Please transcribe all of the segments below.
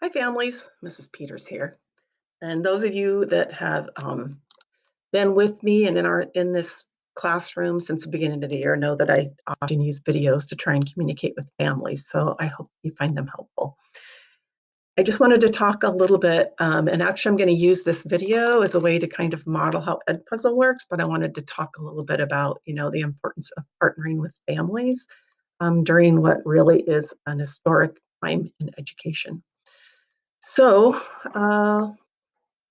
Hi, families. Mrs. Peters here. And those of you that have been with me and in this classroom since the beginning of the year know that I often use videos to try and communicate with families. So I hope you find them helpful. I just wanted to talk a little bit, and actually I'm going to use this video as a way to kind of model how Edpuzzle works, but I wanted to talk a little bit about, the importance of partnering with families during what really is an historic time in education. So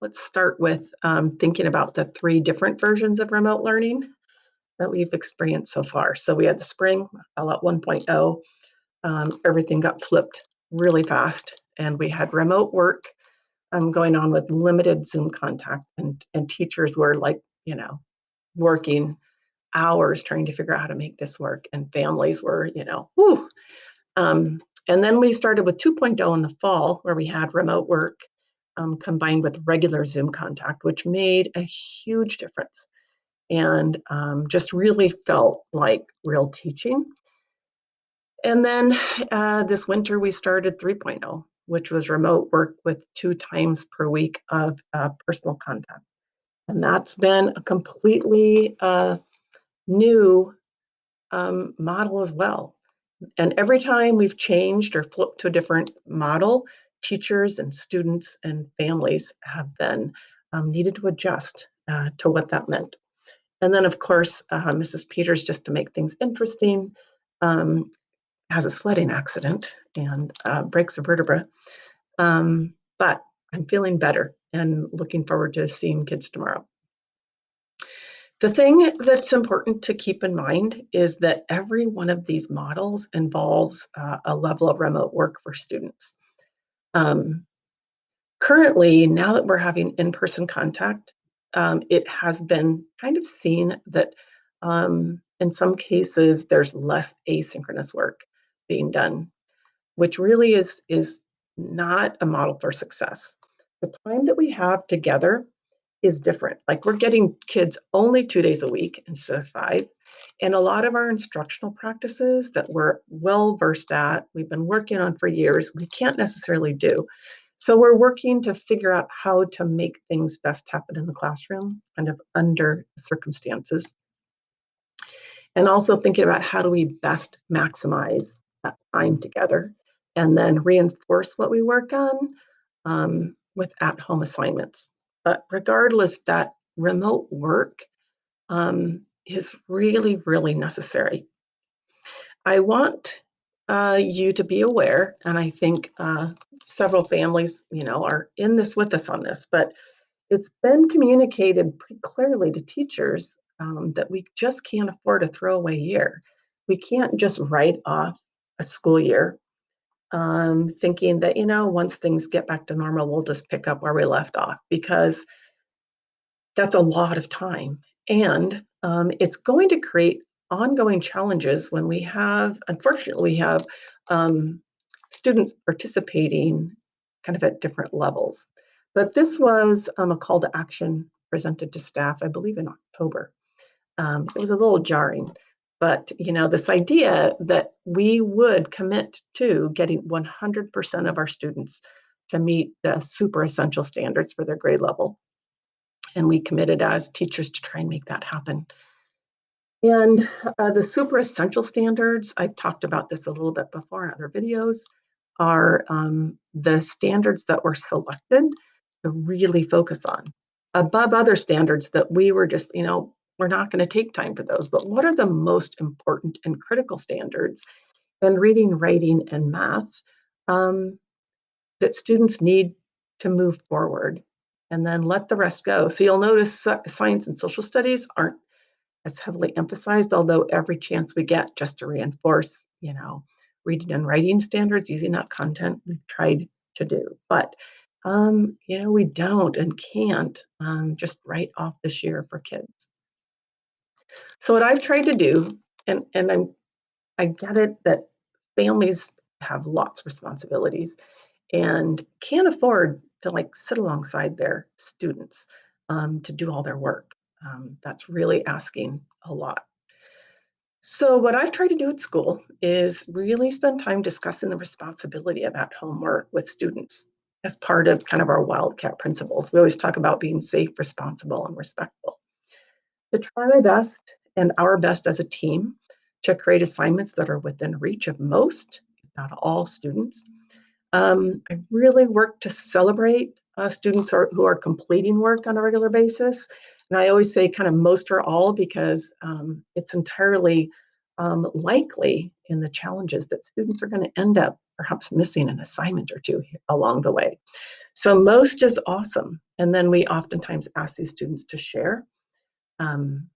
let's start with thinking about the three different versions of remote learning that we've experienced so far. So we had the spring, all at 1.0, everything got flipped really fast, and we had remote work going on with limited Zoom contact, and teachers were like, working hours trying to figure out how to make this work, and families were, whew. And then we started with 2.0 in the fall, where we had remote work combined with regular Zoom contact, which made a huge difference and just really felt like real teaching. And then this winter, we started 3.0, which was remote work with 2 times per week of personal contact. And that's been a completely new model as well. And every time we've changed or flipped to a different model, teachers and students and families have then needed to adjust to what that meant. And then, of course, Mrs. Peters, just to make things interesting, um, has a sledding accident and breaks a vertebra. But I'm feeling better and looking forward to seeing kids tomorrow. The thing that's important to keep in mind is that every one of these models involves a level of remote work for students. Um, Currently, now that we're having in-person contact, it has been kind of seen that in some cases there's less asynchronous work being done, which really is not a model for success. The time that we have together is different. Like, we're getting kids only 2 days a week instead of 5. And a lot of our instructional practices that we're well versed at, we've been working on for years, we can't necessarily do. So we're working to figure out how to make things best happen in the classroom, kind of under circumstances. And also thinking about how do we best maximize that time together and then reinforce what we work on with at-home assignments. But regardless, that remote work is really, really necessary. I want you to be aware, and I think several families, are in this with us on this, but it's been communicated pretty clearly to teachers that we just can't afford a throwaway year. We can't just write off a school year thinking that, once things get back to normal, we'll just pick up where we left off, because that's a lot of time. And it's going to create ongoing challenges when unfortunately, we have um, students participating kind of at different levels. But this was a call to action presented to staff, I believe, in October. It was a little jarring, but this idea that we would commit to getting 100% of our students to meet the super essential standards for their grade level. And we committed as teachers to try and make that happen. And the super essential standards, I've talked about this a little bit before in other videos, are the standards that were selected to really focus on above other standards that we were just, we're not going to take time for those. But what are the most important and critical standards in reading, writing, and math that students need to move forward, and then let the rest go? So you'll notice science and social studies aren't as heavily emphasized, although every chance we get just to reinforce, reading and writing standards using that content, we've tried to do. But, we don't and can't just write off this year for kids. So what I've tried to do, and I get it that families have lots of responsibilities and can't afford to like sit alongside their students to do all their work. That's really asking a lot. So what I've tried to do at school is really spend time discussing the responsibility of at-home work with students. as part of kind of our wildcat principles. We always talk about being safe, responsible, and respectful. To try my best and our best as a team to create assignments that are within reach of most, if not all, students. I really work to celebrate students who are completing work on a regular basis. And I always say kind of most or all because it's entirely likely in the challenges that students are going to end up perhaps missing an assignment or two along the way. So most is awesome. And then we oftentimes ask these students to share um,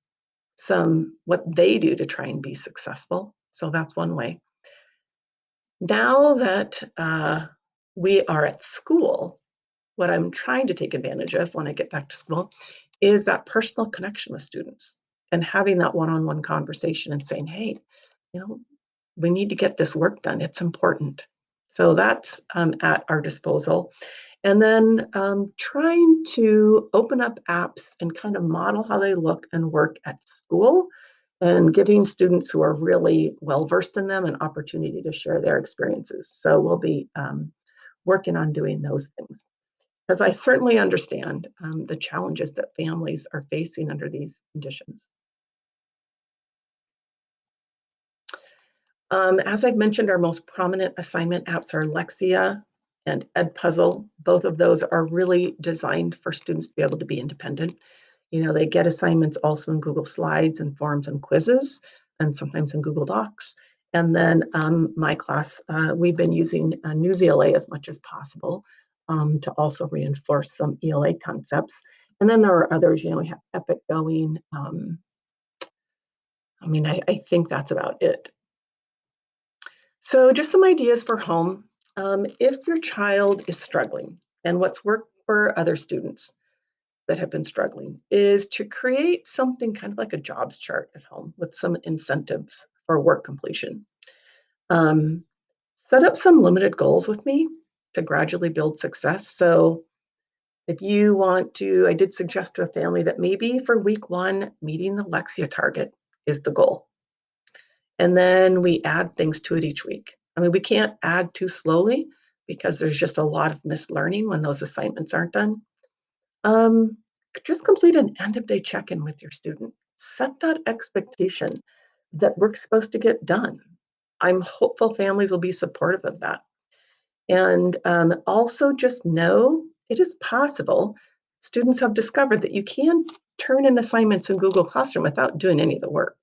some what they do to try and be successful. So that's one way. Now that we are at school, what I'm trying to take advantage of when I get back to school is that personal connection with students and having that one-on-one conversation and saying, hey, you know, we need to get this work done. It's important. So that's at our disposal. And then trying to open up apps and kind of model how they look and work at school and giving students who are really well versed in them an opportunity to share their experiences. So we'll be working on doing those things. Because I certainly understand the challenges that families are facing under these conditions. As I've mentioned, our most prominent assignment apps are Lexia and Edpuzzle. Both of those are really designed for students to be able to be independent. You know, they get assignments also in Google Slides and forms and quizzes, and sometimes in Google Docs. And then my class, we've been using News ELA as much as possible to also reinforce some ELA concepts. And then there are others, you know, we have Epic going. I think that's about it. So just some ideas for home. If your child is struggling, and what's worked for other students that have been struggling is to create something kind of like a jobs chart at home with some incentives for work completion. Um, Set up some limited goals with me to gradually build success. So if you want to, I did suggest to a family that maybe for week one, meeting the Lexia target is the goal. And then we add things to it each week. I mean, we can't add too slowly because there's just a lot of missed learning when those assignments aren't done. Um, just complete an end of day check-in with your student. Set that expectation that work's supposed to get done. I'm hopeful families will be supportive of that. And also just know it is possible. Students have discovered that you can turn in assignments in Google Classroom without doing any of the work.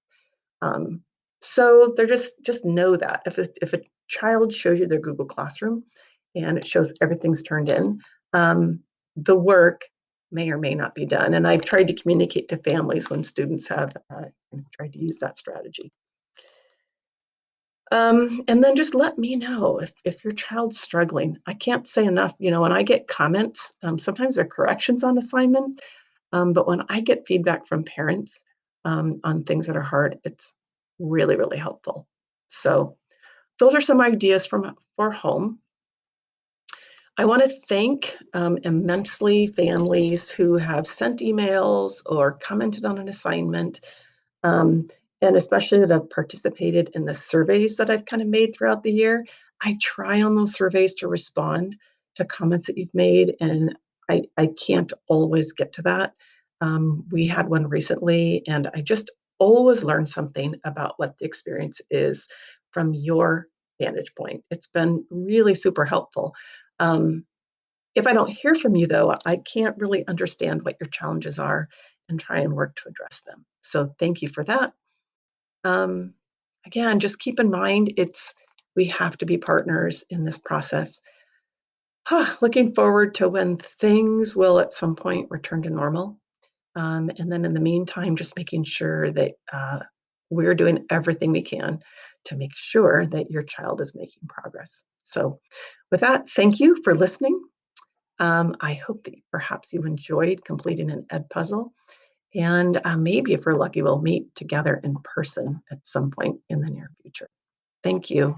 Um, so they're just know that if a child shows you their Google Classroom and it shows everything's turned in, the work may or may not be done. And I've tried to communicate to families when students have tried to use that strategy. And then just let me know if your child's struggling. I can't say enough, you know, when I get comments, sometimes they're corrections on assignment, but when I get feedback from parents on things that are hard, it's really, really helpful. So those are some ideas for home. I want to thank immensely families who have sent emails or commented on an assignment, um, and especially that have participated in the surveys that I've kind of made throughout the year. I try on those surveys to respond to comments that you've made, and I can't always get to that. We had one recently, and I just always learn something about what the experience is from your vantage point. It's been really super helpful. Um, if I don't hear from you, though, I can't really understand what your challenges are and try and work to address them. So thank you for that. Um, Again, just keep in mind we have to be partners in this process. Looking forward to when things will at some point return to normal. And then in the meantime, just making sure that we're doing everything we can to make sure that your child is making progress. So with that, thank you for listening. I hope that perhaps you enjoyed completing an ed puzzle. And maybe if we're lucky, we'll meet together in person at some point in the near future. Thank you.